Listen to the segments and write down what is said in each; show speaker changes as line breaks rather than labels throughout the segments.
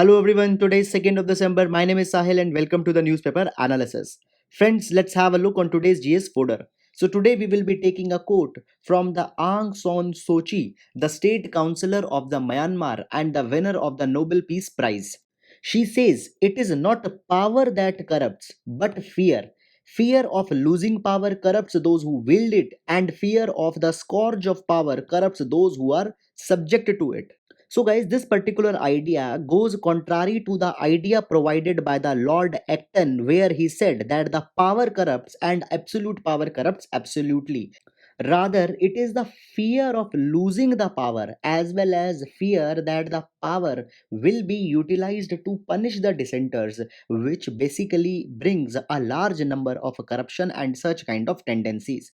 Hello everyone, today is 2nd of December. My name is Sahil and welcome to the newspaper analysis. Friends, let's have a look on today's GS fodder. So today we will be taking a quote from the Aung San Suu Kyi, the state councillor of the Myanmar and the winner of the Nobel Peace Prize. She says it is not power that corrupts, but fear. Fear of losing power corrupts those who wield it, and fear of the scourge of power corrupts those who are subject to it. So, guys, this particular idea goes contrary to the idea provided by the Lord Acton, where he said that the power corrupts and absolute power corrupts absolutely. Rather, it is the fear of losing the power as well as fear that the power will be utilized to punish the dissenters, which basically brings a large number of corruption and such kind of tendencies.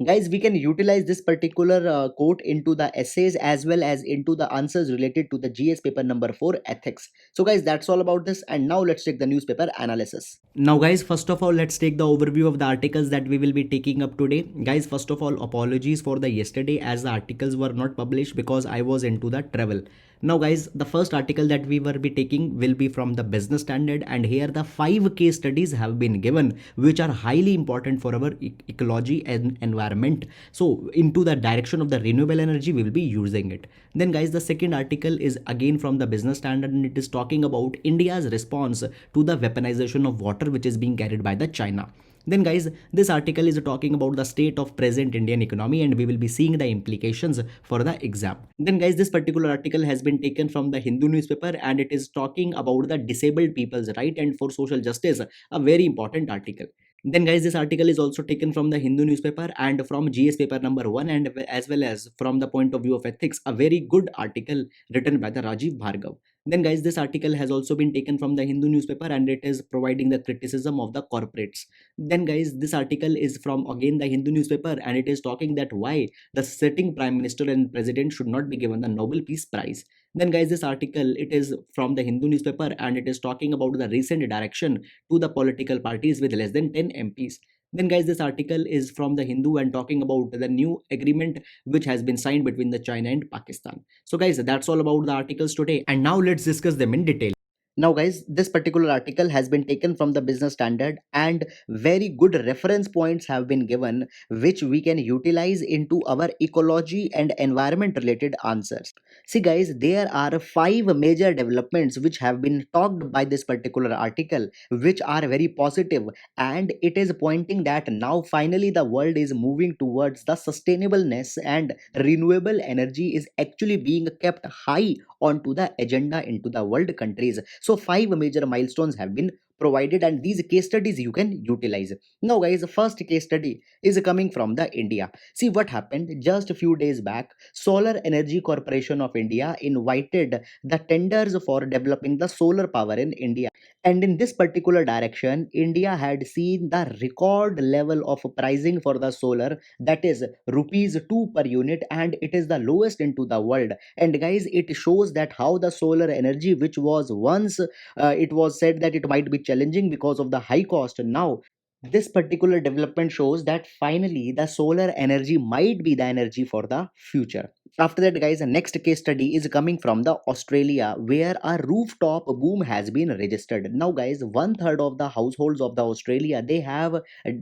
Guys, we can utilize this particular quote into the essays as well as into the answers related to the GS paper number 4 ethics. So guys, that's all about this, and now let's take the newspaper analysis. Now guys, first of all, let's take the overview of the articles that we will be taking up today. Guys, first of all, apologies for the yesterday as the articles were not published because I was into the travel. Now guys, the first article that we will be taking will be from the Business Standard, and here the 5 case studies have been given which are highly important for our ecology and environment. So into the direction of the renewable energy we will be using it. Then guys, the second article is again from the Business Standard, and it is talking about India's response to the weaponization of water which is being carried by the China. Then guys, this article is talking about the state of present Indian economy, and we will be seeing the implications for the exam. Then guys, this particular article has been taken from the Hindu newspaper, and it is talking about the disabled people's right and for social justice, a very important article. Then guys, this article is also taken from the Hindu newspaper and from GS paper number 1, and as well as from the point of view of ethics, a very good article written by the Rajiv Bhargav. Then guys, this article has also been taken from the Hindu newspaper, and it is providing the criticism of the corporates. Then guys, this article is from again the Hindu newspaper, and it is talking that why the sitting prime minister and president should not be given the Nobel Peace Prize. Then guys, this article, it is from the Hindu newspaper, and it is talking about the recent direction to the political parties with less than 10 MPs. Then guys, this article is from the Hindu and talking about the new agreement which has been signed between the China and Pakistan. So guys, that's all about the articles today, and now let's discuss them in detail. Now guys, this particular article has been taken from the Business Standard, and very good reference points have been given which we can utilize into our ecology and environment related answers. See guys, there are 5 major developments which have been talked by this particular article which are very positive, and it is pointing that now finally the world is moving towards the sustainableness, and renewable energy is actually being kept high onto the agenda into the world countries. So 5 major milestones have been provided, and these case studies you can utilize. Now guys, the first case study is coming from the India. See what happened just a few days back. Solar Energy Corporation of India invited the tenders for developing the solar power in India, and in this particular direction India had seen the record level of pricing for the solar, that is rupees 2 per unit, and it is the lowest into the world. And guys, it shows that how the solar energy, which was once it was said that it might be challenging because of the high cost, now this particular development shows that finally the solar energy might be the energy for the future. After that guys, the next case study is coming from the Australia, where a rooftop boom has been registered. Now guys, one third of the households of the Australia, they have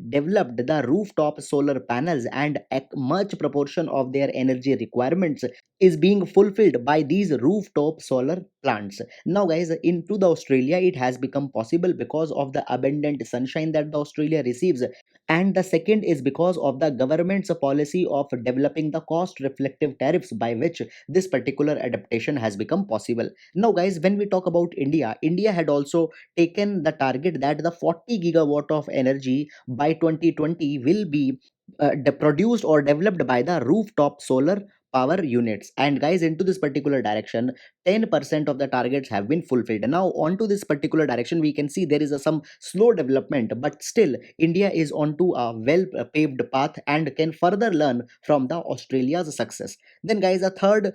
developed the rooftop solar panels, and a much proportion of their energy requirements is being fulfilled by these rooftop solar plants. Now guys, into the Australia it has become possible because of the abundant sunshine that the Australia receives, and the second is because of the government's policy of developing the cost reflective tariffs, by which this particular adaptation has become possible. Now guys, when we talk about India, India had also taken the target that the 40 gigawatt of energy by 2020 will be produced or developed by the rooftop solar power units. And guys, into this particular direction 10% of the targets have been fulfilled. Now onto this particular direction we can see there is some slow development, but still India is onto a well paved path and can further learn from the Australia's success. Then guys, a third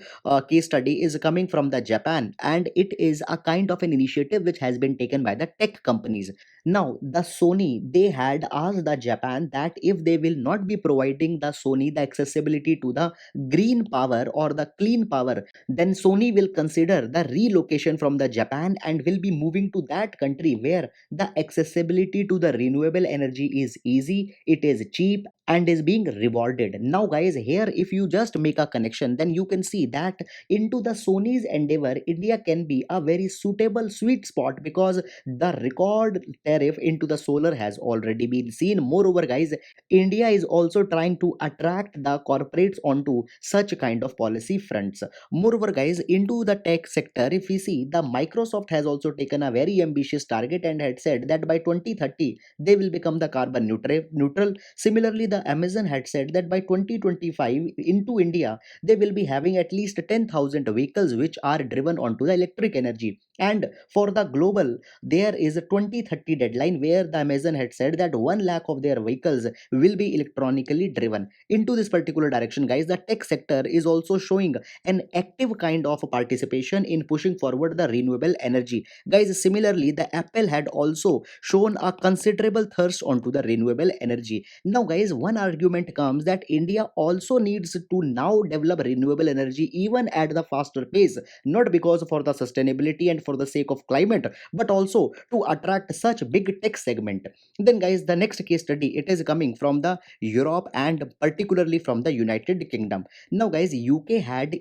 case study is coming from the Japan, and it is a kind of an initiative which has been taken by the tech companies. Now the Sony, they had asked the Japan that if they will not be providing the Sony the accessibility to the green power or the clean power, then Sony will consider the relocation from the Japan and will be moving to that country where the accessibility to the renewable energy is easy, it is cheap, and is being rewarded. Now guys, here if you just make a connection, then you can see that into the Sony's endeavor, India can be a very suitable sweet spot because the record tariff into the solar has already been seen. Moreover guys, India is also trying to attract the corporates onto such kind of policy fronts. Moreover guys, into the tech sector, if we see, the Microsoft has also taken a very ambitious target and had said that by 2030 they will become the carbon neutral. Similarly, the Amazon had said that by 2025 into India they will be having at least 10,000 vehicles which are driven onto the electric energy. And for the global, there is a 2030 deadline where the Amazon had said that 1 lakh of their vehicles will be electronically driven. Into this particular direction guys, the tech sector is also showing an active kind of participation in pushing forward the renewable energy. Guys, similarly, the Apple had also shown a considerable thirst onto the renewable energy. Now guys, one argument comes that India also needs to now develop renewable energy even at the faster pace, not because for the sustainability and for the sake of climate, but also to attract such big tech segment. Then guys, the next case study, it is coming from the Europe and particularly from the United Kingdom. Now guys, UK had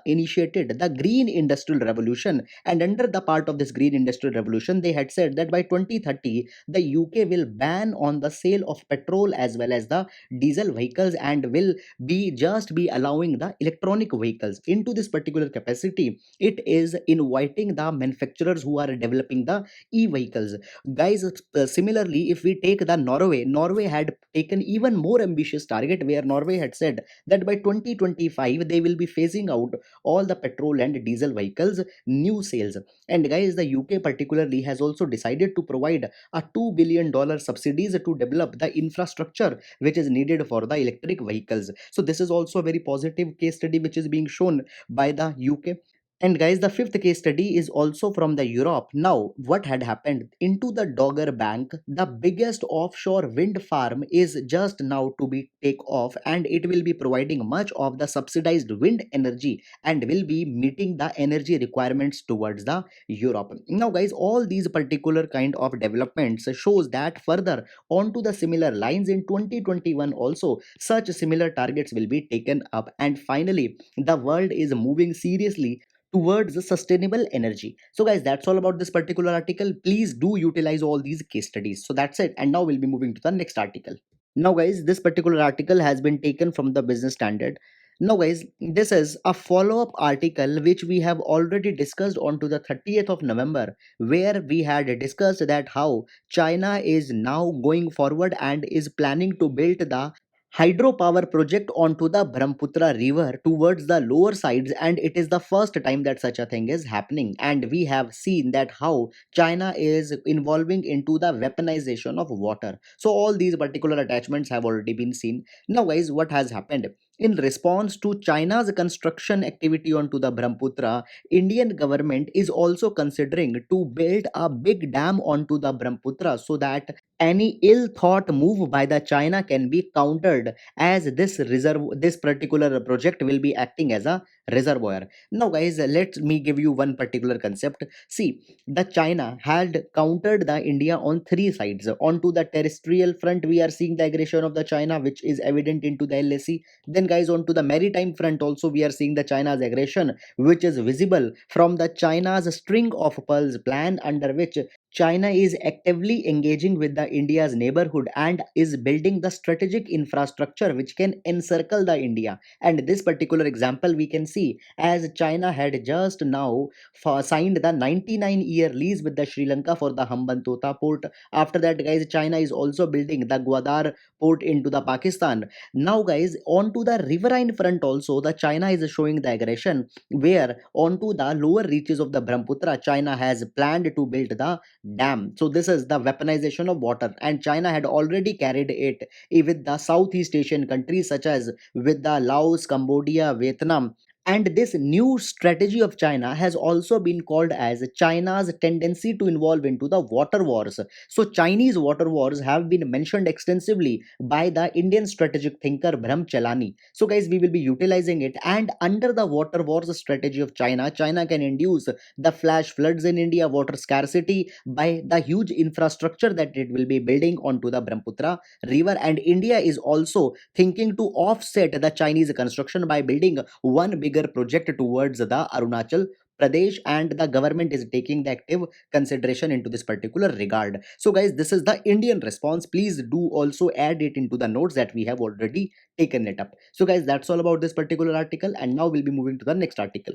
initiated the green industrial revolution, and under the part of this green industrial revolution they had said that by 2030 the UK will ban on the sale of petrol as well as the diesel vehicles and will be allowing the electronic vehicles. Into this particular capacity, it is inviting the manufacturers who are developing the e-vehicles. Guys, similarly, if we take the Norway had taken even more ambitious target where Norway had said that by 2025 they will be phasing out all the petrol and diesel vehicles new sales. And guys, the UK particularly has also decided to provide a $2 billion subsidies to develop the infrastructure which is needed for the electric vehicles. So this is also a very positive case study which is being shown by the UK. And guys, the fifth case study is also from the Europe. Now, what had happened into the Dogger Bank, the biggest offshore wind farm is just now to be take off, and it will be providing much of the subsidized wind energy and will be meeting the energy requirements towards the Europe. Now, guys, all these particular kind of developments shows that further onto the similar lines in 2021 also such similar targets will be taken up, and finally the world is moving seriously towards the sustainable energy. So guys, that's all about this particular article. Please do utilize all these case studies. So that's it, and now we'll be moving to the next article. Now guys, this particular article has been taken from the Business Standard. Now guys, this is a follow-up article which we have already discussed on to the 30th of November, where we had discussed that how China is now going forward and is planning to build the hydropower project onto the Brahmaputra river towards the lower sides, and it is the first time that such a thing is happening. And we have seen that how China is involving into the weaponization of water. So all these particular attachments have already been seen. Now guys, what has happened? In response to China's construction activity onto the Brahmaputra, Indian government is also considering to build a big dam onto the Brahmaputra so that any ill thought move by the China can be countered, as this particular project will be acting as a reservoir. Now guys, let me give you one particular concept. See, the China had countered the India on three sides. Onto the terrestrial front, we are seeing the aggression of the China, which is evident into the LAC. Then guys, onto the maritime front also we are seeing the China's aggression, which is visible from the China's string of pearls plan, under which China is actively engaging with the India's neighborhood and is building the strategic infrastructure which can encircle the India. And this particular example we can see as China had just now signed the 99-year lease with the Sri Lanka for the Hambantota port. After that guys, China is also building the Gwadar port into the Pakistan. Now guys, onto the riverine front also the China is showing the aggression, where onto the lower reaches of the Brahmaputra China has planned to build the dam. So this is the weaponization of water, and China had already carried it with the Southeast Asian countries such as with the Laos, Cambodia, Vietnam, And this new strategy of China has also been called as China's tendency to involve into the water wars. So, Chinese water wars have been mentioned extensively by the Indian strategic thinker Brahm Chelani. So, guys, we will be utilizing it. And under the water wars strategy of China, China can induce the flash floods in India, water scarcity by the huge infrastructure that it will be building onto the Brahmaputra river. And India is also thinking to offset the Chinese construction by building one bigger project towards the Arunachal Pradesh, and the government is taking the active consideration into this particular regard. So, guys, this is the Indian response. Please do also add it into the notes that we have already taken it up. So, guys, that's all about this particular article, and now we'll be moving to the next article.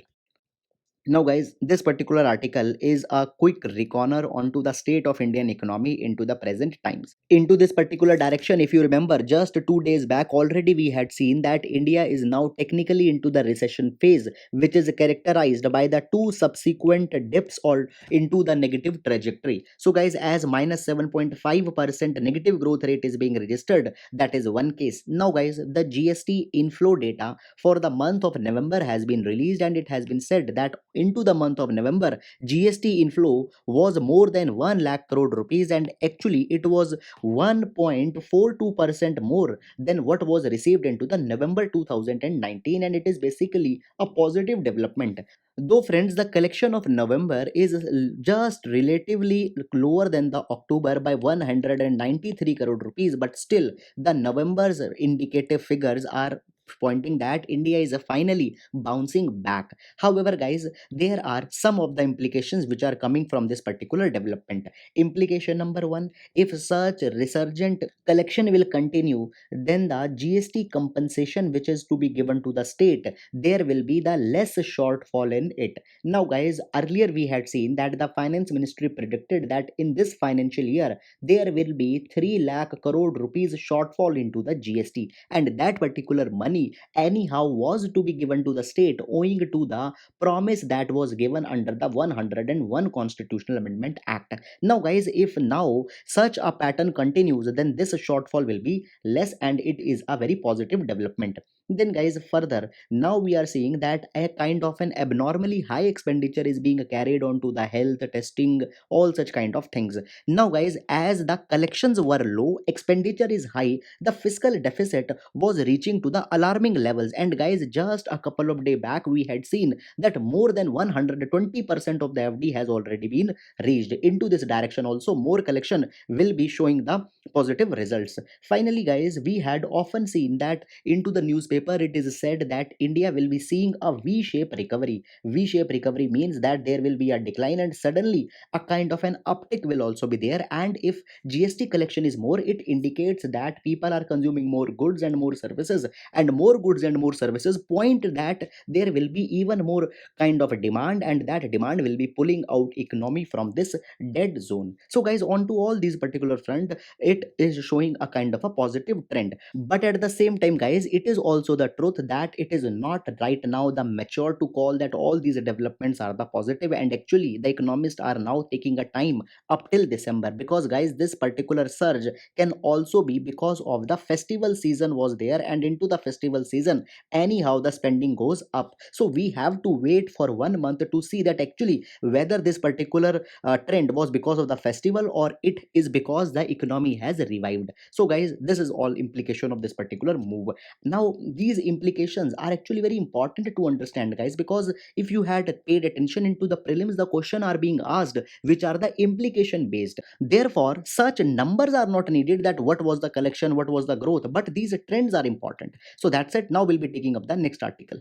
Now, guys, this particular article is a quick reconner onto the state of Indian economy into the present times. Into this particular direction, if you remember, just 2 days back, already we had seen that India is now technically into the recession phase, which is characterized by the two subsequent dips or into the negative trajectory. So, guys, as minus 7.5% negative growth rate is being registered, that is one case. Now, guys, the GST inflow data for the month of November has been released, and it has been said that into the month of November, GST inflow was more than 1 lakh crore rupees, and actually it was 1.42% more than what was received into the November 2019, and it is basically a positive development. Though, friends, the collection of November is just relatively lower than the October by 193 crore rupees, but still the November's indicative figures are pointing that India is finally bouncing back. However, guys, there are some of the implications which are coming from this particular development. Implication number one: if such resurgent collection will continue, then the GST compensation which is to be given to the state, there will be the less shortfall in it. Now, guys, earlier we had seen that the finance ministry predicted that in this financial year there will be 3 lakh crore rupees shortfall into the GST, and that particular money anyhow was to be given to the state owing to the promise that was given under the 101 Constitutional Amendment Act. Now, guys, if now such a pattern continues, then this shortfall will be less, and it is a very positive development. Then, guys, further, now we are seeing that a kind of an abnormally high expenditure is being carried on to the health testing, all such kind of things. Now, guys, as the collections were low, expenditure is high, the fiscal deficit was reaching to the alarming levels. And, guys, just a couple of days back we had seen that more than 120% of the FD has already been reached. Into this direction also, more collection will be showing the positive results. Finally, guys, we had often seen that into the newspaper it is said that India will be seeing a V-shaped recovery. V-shaped recovery means that there will be a decline, and suddenly a kind of an uptick will also be there. And if GST collection is more, it indicates that people are consuming more goods and more services, and more goods and more services point that there will be even more kind of a demand, and that demand will be pulling out economy from this dead zone. So, guys, on to all these particular front, it is showing a kind of a positive trend. But at the same time, guys, it is also the truth that it is not right now the mature to call that all these developments are the positive, and actually the economists are now taking a time up till December, because, guys, this particular surge can also be because of the festival season was there, and into the festival season anyhow the spending goes up. So we have to wait for 1 month to see that actually whether this particular trend was because of the festival or it is because the economy has revived. So, guys, this is all implication of this particular move. Now, these implications are actually very important to understand, guys, because if you had paid attention into the prelims, the question are being asked which are the implication based. Therefore, such numbers are not needed that what was the collection, what was the growth, but these trends are important. So that's it. Now we'll be taking up the next article.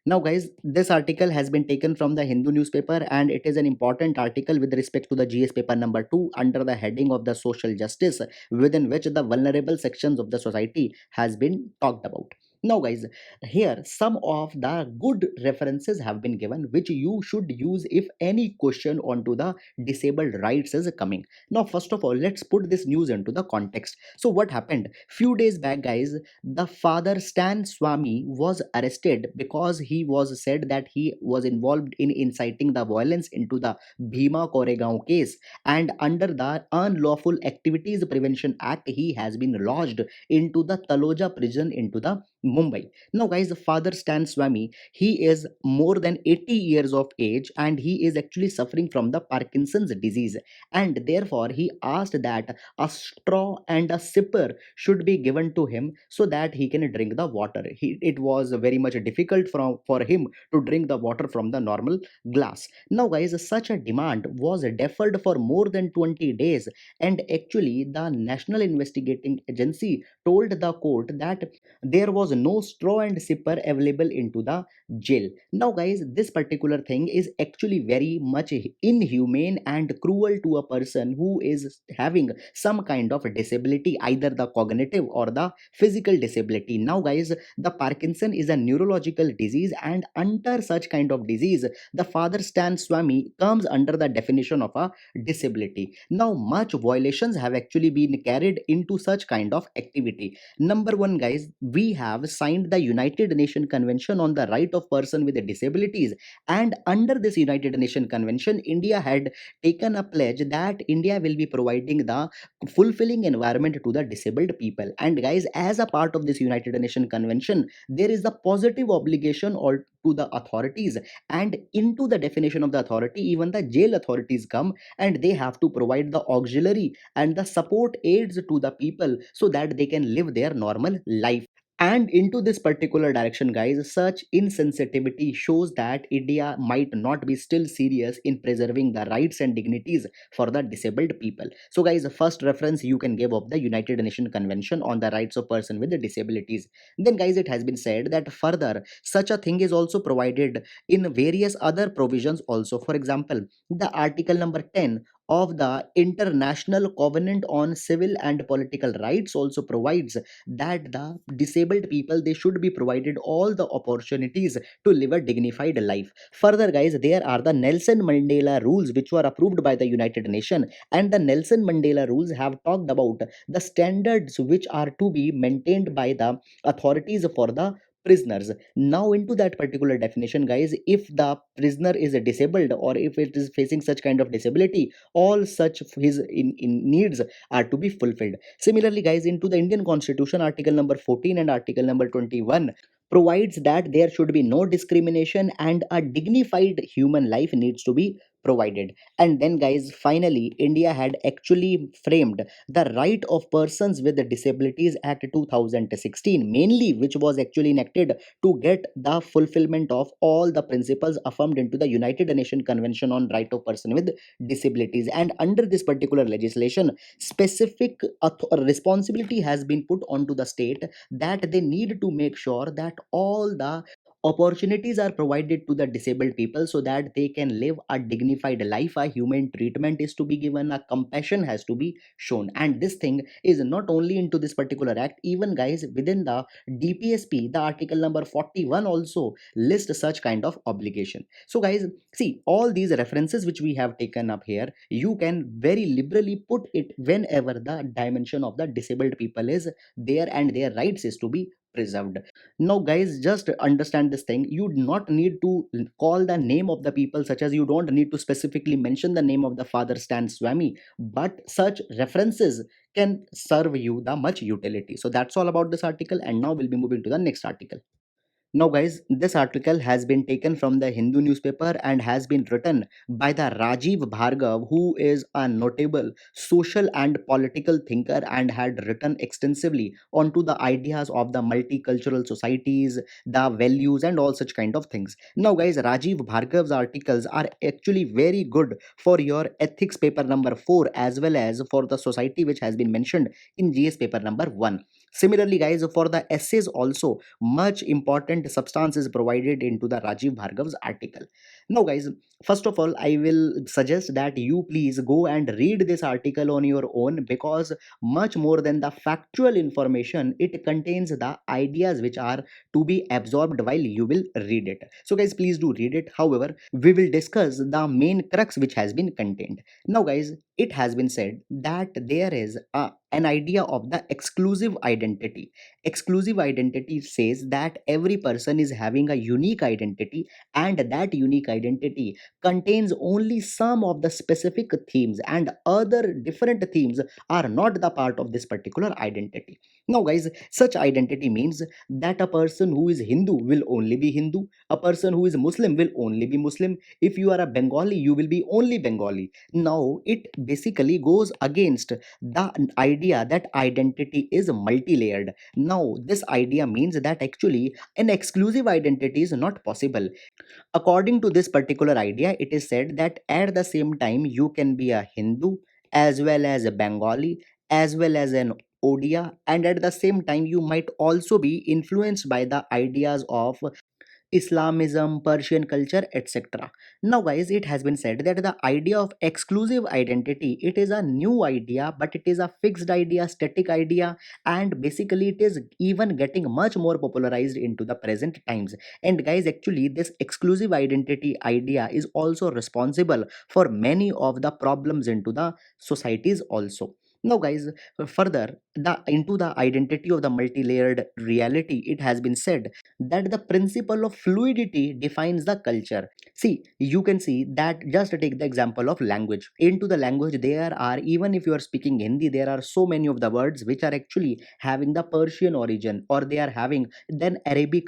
Now, guys, this article has been taken from the Hindu newspaper, and it is an important article with respect to the GS paper number 2 under the heading of the social justice, within which the vulnerable sections of the society has been talked about. Now, guys, here some of the good references have been given which you should use if any question onto the disabled rights is coming. Now, first of all, let's put this news into the context. So, what happened? Few days back, guys, the father Stan Swami was arrested because he was said that he was involved in inciting the violence into the Bhima Koregaon case, and under the Unlawful Activities Prevention Act he has been lodged into the Taloja prison into the Mumbai. Now, guys, the father Stan Swami, he is more than 80 years of age and he is actually suffering from the Parkinson's disease. And therefore, he asked that a straw and a sipper should be given to him so that he can drink the water. It was very much difficult for him to drink the water from the normal glass. Now, guys, such a demand was deferred for more than 20 days. And actually, the National Investigating Agency told the court that there was no straw and sipper available into the jail. Now, guys, this particular thing is actually very much inhumane and cruel to a person who is having some kind of disability, either the cognitive or the physical disability. Now, guys, the Parkinson is a neurological disease, and under such kind of disease, the father Stan Swami comes under the definition of a disability. Now, much violations have actually been carried into such kind of activity. Number one, guys, we have signed the United Nations Convention on the Right of Person with Disabilities, and under this United Nations Convention, India had taken a pledge that India will be providing the fulfilling environment to the disabled people. And guys, as a part of this United Nations Convention, there is the positive obligation or to the authorities, and into the definition of the authority, even the jail authorities come and they have to provide the auxiliary and the support aids to the people so that they can live their normal life. And into this particular direction, guys, such insensitivity shows that India might not be still serious in preserving the rights and dignities for the disabled people. So, guys, the first reference you can give of the United Nations Convention on the Rights of Person with Disabilities. Then, guys, it has been said that further such a thing is also provided in various other provisions also. For example, the article number 10 of the International Covenant on Civil and Political Rights also provides that the disabled people, they should be provided all the opportunities to live a dignified life. Further, guys, there are the Nelson Mandela rules which were approved by the United Nations, and the Nelson Mandela rules have talked about the standards which are to be maintained by the authorities for the prisoners. Now, into that particular definition, guys, if the prisoner is disabled or if it is facing such kind of disability, all such his in needs are to be fulfilled. Similarly, guys, into the Indian Constitution, Article number 14 and Article number 21 provides that there should be no discrimination and a dignified human life needs to be provided. And then, guys, finally, India had actually framed the Right of Persons with Disabilities Act 2016, mainly which was actually enacted to get the fulfillment of all the principles affirmed into the United Nations Convention on Right of Person with Disabilities. And under this particular legislation, specific responsibility has been put onto the state that they need to make sure that all the opportunities are provided to the disabled people so that they can live a dignified life. A human treatment is to be given, a compassion has to be shown. And this thing is not only into this particular act, even, guys, within the DPSP, the article number 41 also lists such kind of obligation. So, guys, see, all these references which we have taken up here, you can very liberally put it whenever the dimension of the disabled people is there and their rights is to be preserved. Now, guys, just understand this thing. You do not need to call the name of the people, such as you don't need to specifically mention the name of the father Stan Swami, but such references can serve you the much utility. So that's all about this article, and now we'll be moving to the next article. Now, guys, this article has been taken from the Hindu newspaper and has been written by the Rajiv Bhargav, who is a notable social and political thinker and had written extensively onto the ideas of the multicultural societies, the values, and all such kind of things. Now, guys, Rajiv Bhargav's articles are actually very good for your ethics paper number 4 as well as for the society which has been mentioned in GS paper number 1. Similarly, guys, for the essays also, much important substance is provided into the Rajiv Bhargav's article. Now, guys, first of all, I will suggest that you please go and read this article on your own, because much more than the factual information, it contains the ideas which are to be absorbed while you will read it. So, guys, please do read it. However, we will discuss the main crux which has been contained. Now, guys, it has been said that there is a an idea of the exclusive identity. Exclusive identity says that every person is having a unique identity, and that unique identity contains only some of the specific themes, and other different themes are not the part of this particular identity. Now, guys, such identity means that a person who is Hindu will only be Hindu, a person who is Muslim will only be Muslim. If you are a Bengali, you will be only Bengali. Now, it basically goes against the idea that identity is multi-layered. Now, this idea means that actually an exclusive identity is not possible. According to this particular idea, it is said that at the same time you can be a Hindu as well as a Bengali as well as an Odia, and at the same time you might also be influenced by the ideas of Islamism, Persian culture, etc. Now, guys, it has been said that the idea of exclusive identity, it is a new idea, but it is a fixed idea, static idea, and basically it is even getting much more popularized into the present times. And guys, actually, this exclusive identity idea is also responsible for many of the problems into the societies also. Now, guys, further the into the identity of the multi-layered reality, it has been said that the principle of fluidity defines the culture. See, you can see that, just take the example of language. Into the language, there are, even if you are speaking Hindi, there are so many of the words which are actually having the Persian origin, or they are having then Arabic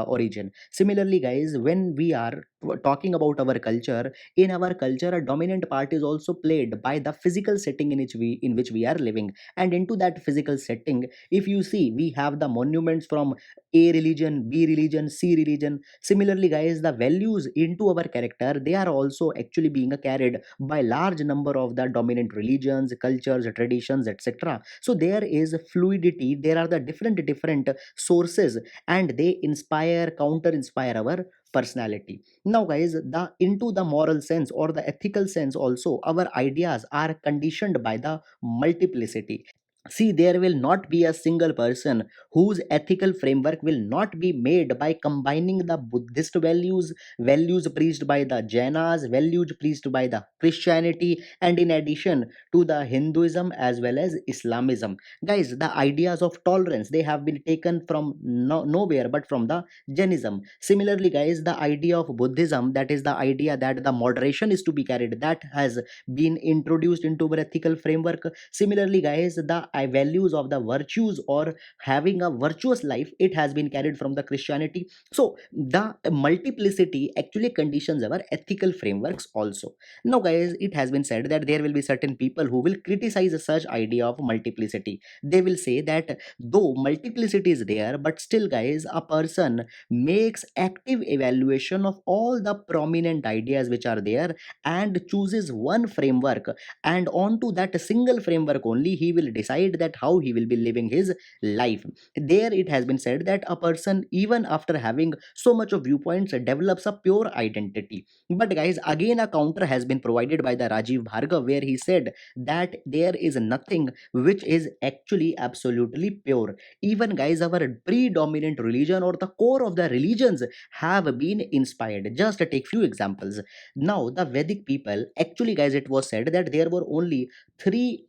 origin. Similarly, guys, when we are talking about our culture, in our culture, a dominant part is also played by the physical setting in which we are living. And into that physical setting, if you see, we have the monuments from A religion, B religion, C religion. Similarly, guys, the values into our character, they are also actually being carried by large number of the dominant religions, cultures, traditions, etc. So there is fluidity. There are the different sources, and they inspire, counter inspire our personality. Now, guys, the into the moral sense or the ethical sense also, our ideas are conditioned by the multiplicity. See, there will not be a single person whose ethical framework will not be made by combining the Buddhist values, values preached by the Jainas, values preached by the Christianity, and in addition to the Hinduism as well as Islamism. Guys, the ideas of tolerance, they have been taken from nowhere but from the Jainism. Similarly, guys, the idea of Buddhism, that is the idea that the moderation is to be carried, that has been introduced into our ethical framework. Similarly, guys, the values of the virtues or having a virtuous life, it has been carried from the Christianity. So the multiplicity actually conditions our ethical frameworks also. Now, guys, it has been said that there will be certain people who will criticize such idea of multiplicity. They will say that though multiplicity is there, but still, guys, a person makes active evaluation of all the prominent ideas which are there and chooses one framework, and onto that single framework only he will decide that how he will be living his life. There it has been said that a person, even after having so much of viewpoints, develops a pure identity. But, guys, again a counter has been provided by the Rajiv Bhargav, where he said that there is nothing which is actually absolutely pure. Even, guys, our predominant religion or the core of the religions have been inspired. Just take few examples. Now, the Vedic people, actually, guys, it was said that there were only three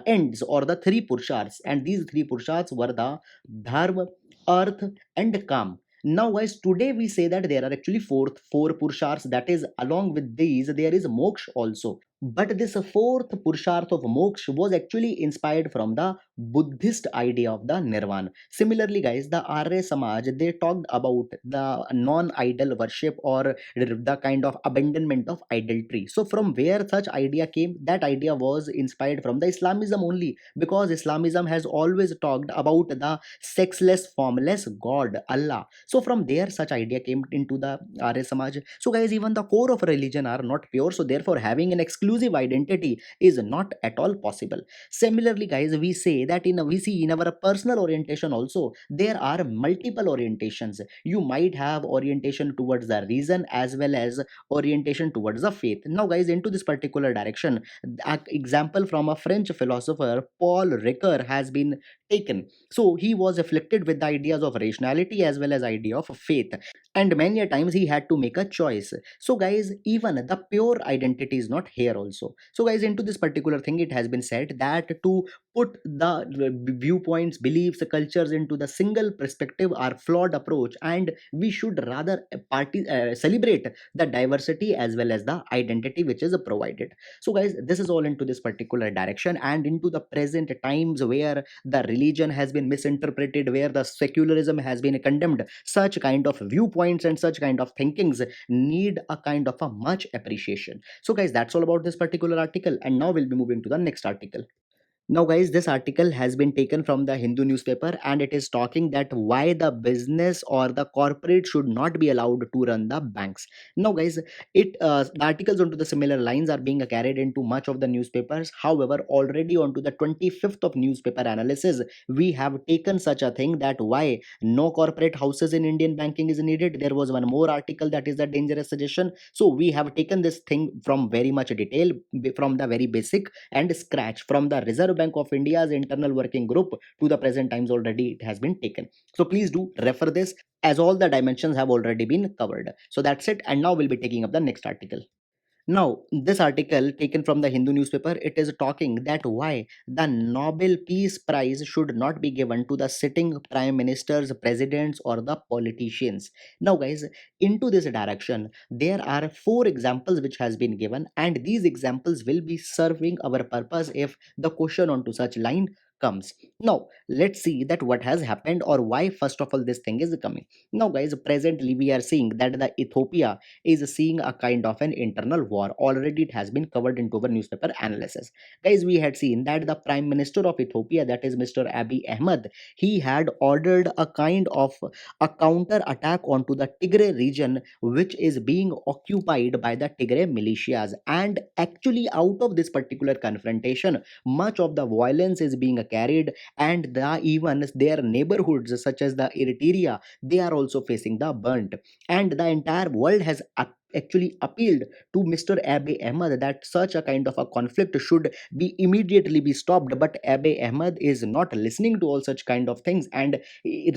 ends or the three purushars, and these three purushars were the dharma, earth, and kam. Now, guys, today we say that there are actually four purushars. That is, along with these, there is moksha also. But this fourth purusharth of moksha was actually inspired from the Buddhist idea of the nirvana. Similarly, guys, the Arya Samaj, they talked about the non-idol worship or the kind of abandonment of idolatry. So from where such idea came, that idea was inspired from the Islamism only, because Islamism has always talked about the sexless, formless God, Allah. So from there such idea came into the Arya Samaj. So, guys, even the core of religion are not pure, so therefore having an exclusive identity is not at all possible. Similarly, guys, we see in our personal orientation also, there are multiple orientations. You might have orientation towards the reason as well as orientation towards the faith. Now, guys, into this particular direction, an example from a French philosopher Paul Ricoeur has been taken. So he was afflicted with the ideas of rationality as well as idea of faith, and many a times he had to make a choice. So, guys, even the pure identity is not here also. So, guys, into this particular thing, it has been said that to put the viewpoints, beliefs, cultures into the single perspective are flawed approach, and we should rather celebrate the diversity as well as the identity which is provided. So guys, this is all into this particular direction, and into the present times where the religion has been misinterpreted, where the secularism has been condemned, such kind of viewpoints and such kind of thinkings need a kind of a much appreciation. So guys, that's all about this particular article, and now we'll be moving to the next article. Now, guys, this article has been taken from the Hindu newspaper, and it is talking that why the business or the corporate should not be allowed to run the banks. Now, guys, the articles onto the similar lines are being carried into much of the newspapers. However, already onto the 25th of newspaper analysis, we have taken such a thing that why no corporate houses in Indian banking is needed. There was one more article that is a dangerous suggestion. So we have taken this thing from very much detail, from the very basic and scratch, from the Reserve Bank of India's internal working group to the present times already it has been taken. So please do refer this, as all the dimensions have already been covered. So that's it, and now we'll be taking up the next article. Now, this article taken from the Hindu newspaper, it is talking that why the Nobel Peace Prize should not be given to the sitting prime ministers, presidents, or the politicians. Now, guys, into this direction, there are four examples which has been given, and these examples will be serving our purpose if the question onto such line comes. Now, let's see that what has happened or why first of all this thing is coming. Now, guys, presently we are seeing that the Ethiopia is seeing a kind of an internal war. Already it has been covered into our newspaper analysis. Guys, we had seen that the Prime Minister of Ethiopia, that is Mr. Abiy Ahmed, he had ordered a kind of a counter attack onto the Tigray region, which is being occupied by the Tigray militias. And actually, out of this particular confrontation, much of the violence is being carried, and even their neighborhoods, such as the Eritrea, they are also facing the burnt, and the entire world has actually appealed to Mr. Abiy Ahmed that such a kind of a conflict should be immediately be stopped. But Abiy Ahmed is not listening to all such kind of things, and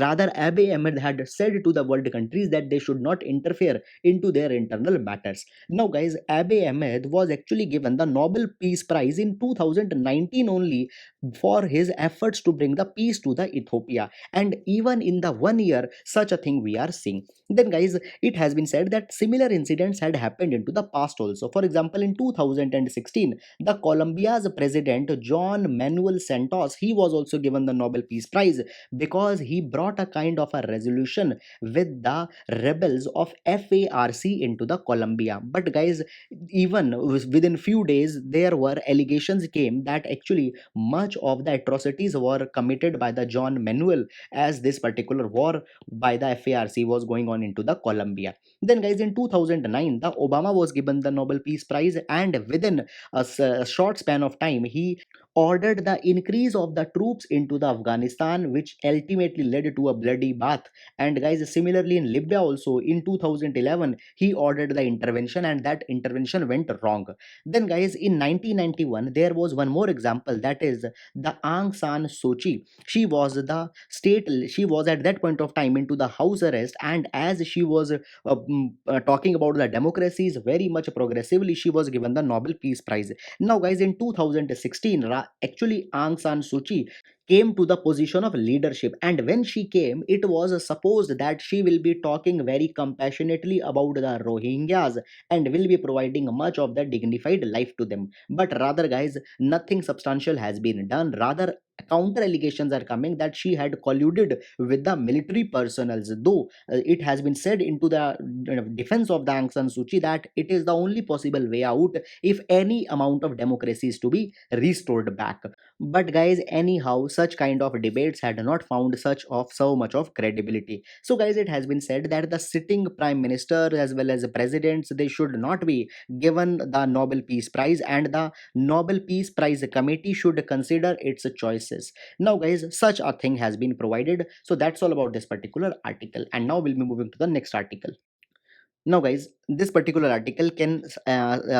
rather Abiy Ahmed had said to the world countries that they should not interfere into their internal matters. Now, guys, Abiy Ahmed was actually given the Nobel Peace Prize in 2019 only for his efforts to bring the peace to the Ethiopia, and even in the 1 year, such a thing we are seeing. Then, guys, it has been said that similar incidents had happened into the past also. For example, in 2016, the Colombia's president John Manuel Santos, he was also given the Nobel Peace Prize because he brought a kind of a resolution with the rebels of FARC into the Colombia. But guys, even within few days, there were allegations came that actually much of the atrocities were committed by the John Manuel, as this particular war by the FARC was going on into the Colombia. Then, guys, in 2009, the Obama was given the Nobel Peace Prize, and within a short span of time, he ordered the increase of the troops into the Afghanistan, which ultimately led to a bloody bath. And guys, similarly in Libya also in 2011, he ordered the intervention, and that intervention went wrong. Then, guys, in 1991, there was one more example, that is the Aung San Suu Kyi. She was at that point of time into the house arrest, and as she was talking about the democracies very much progressively, she was given the Nobel Peace Prize. Now, guys, in 2016, actually Aung San Suu Kyi came to the position of leadership, and when she came, it was supposed that she will be talking very compassionately about the Rohingyas and will be providing much of the dignified life to them. But rather, guys, nothing substantial has been done. Rather, counter allegations are coming that she had colluded with the military personnel, though it has been said into the defense of the Aung San Suu Kyi that it is the only possible way out if any amount of democracy is to be restored back. But guys, anyhow, such kind of debates had not found so much of credibility. So guys, it has been said that the sitting prime minister as well as the presidents, they should not be given the Nobel Peace Prize, and the Nobel Peace Prize committee should consider its choices. Now, guys, such a thing has been provided. So that's all about this particular article, and now we'll be moving to the next article. Now, guys, this particular article can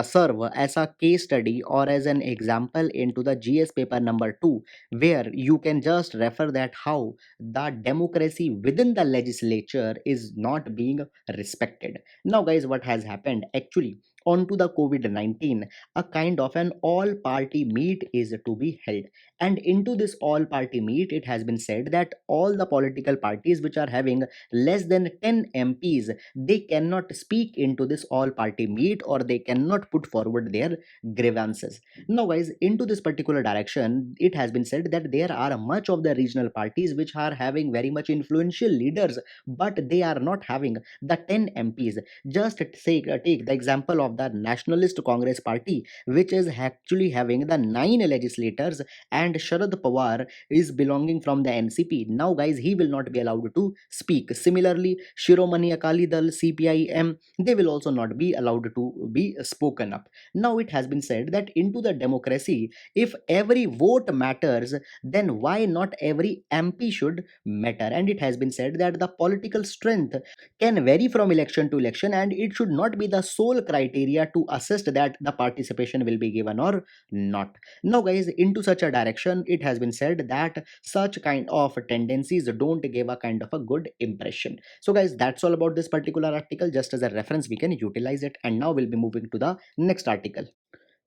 serve as a case study or as an example into the GS paper number 2, where you can just refer that how the democracy within the legislature is not being respected. Now, guys, what has happened actually? Onto the COVID-19, a kind of an all party meet is to be held, And into this all party meet, it has been said that all the political parties which are having less than 10 MPs, they cannot speak into this all party meet, or they cannot put forward their grievances. Now guys, into this particular direction, it has been said that there are much of the regional parties which are having very much influential leaders, but they are not having the 10 MPs. Just take the example of the Nationalist Congress Party, which is actually having the 9 legislators, and Sharad Pawar is belonging from the NCP. Now guys, he will not be allowed to speak. Similarly, Shiromani Akali Dal, CPIM, they will also not be allowed to be spoken up. Now it has been said that into the democracy, if every vote matters, then why not every MP should matter? And it has been said that the political strength can vary from election to election, and it should not be the sole criteria to assess that the participation will be given or not. Now guys, into such a direction, it has been said that such kind of tendencies don't give a kind of a good impression. So guys, that's all about this particular article. Just as a reference, we can utilize it. And now we'll be moving to the next article.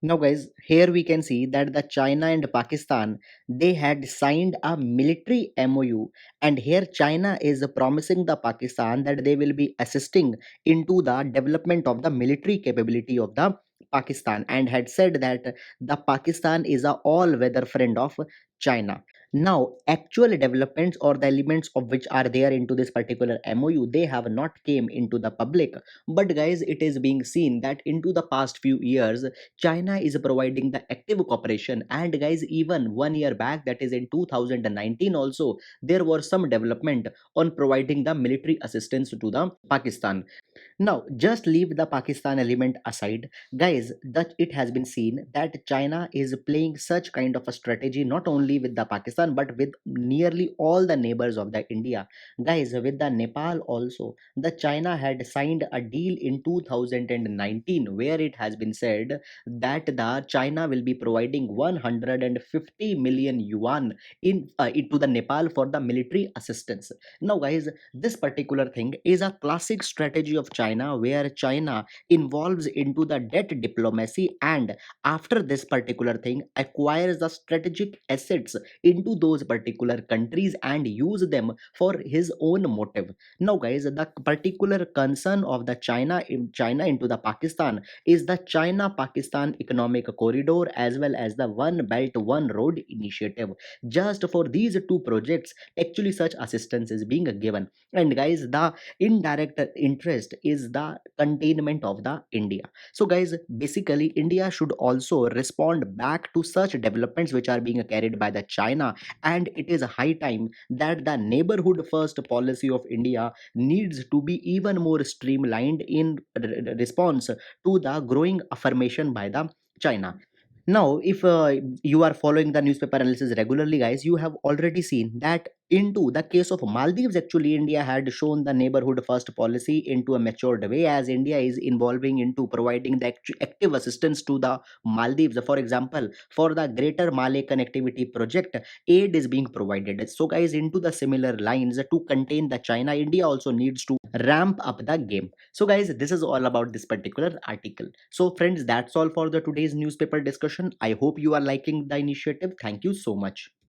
Now guys, here we can see that the China and Pakistan, they had signed a military MOU, and here China is promising the Pakistan that they will be assisting into the development of the military capability of the Pakistan, and had said that the Pakistan is a all weather friend of China. Now actual developments or the elements of which are there into this particular MOU, they have not came into the public, but guys, it is being seen that into the past few years China is providing the active cooperation. And guys, even 1 year back, that is in 2019 also, there was some development on providing the military assistance to the Pakistan. Now, just leave the Pakistan element aside, guys. That it has been seen that China is playing such kind of a strategy not only with the Pakistan but with nearly all the neighbors of the India. Guys, with the Nepal also, the China had signed a deal in 2019 where it has been said that the China will be providing 150 million yuan into the Nepal for the military assistance. Now, guys, this particular thing is a classic strategy of China where China involves into the debt diplomacy, and after this particular thing acquires the strategic assets into those particular countries and use them for his own motive. Now guys, the particular concern of the China into the Pakistan is the China Pakistan economic corridor, as well as the one belt one road initiative. Just for these two projects, actually such assistance is being given. And guys, the indirect interest is the containment of the India. So guys, basically India should also respond back to such developments which are being carried by the China, and it is high time that the neighborhood first policy of India needs to be even more streamlined in response to the growing affirmation by the China. Now, if you are following the newspaper analysis regularly, guys, you have already seen that into the case of Maldives, actually, India had shown the neighborhood first policy into a matured way, as India is involving into providing the active assistance to the Maldives. For example, for the Greater Malay Connectivity Project, aid is being provided. So, guys, into the similar lines to contain the China, India also needs to ramp up the game. So, guys, this is all about this particular article. So friends, that's all for the today's newspaper discussion. I hope you are liking the initiative. Thank you so much.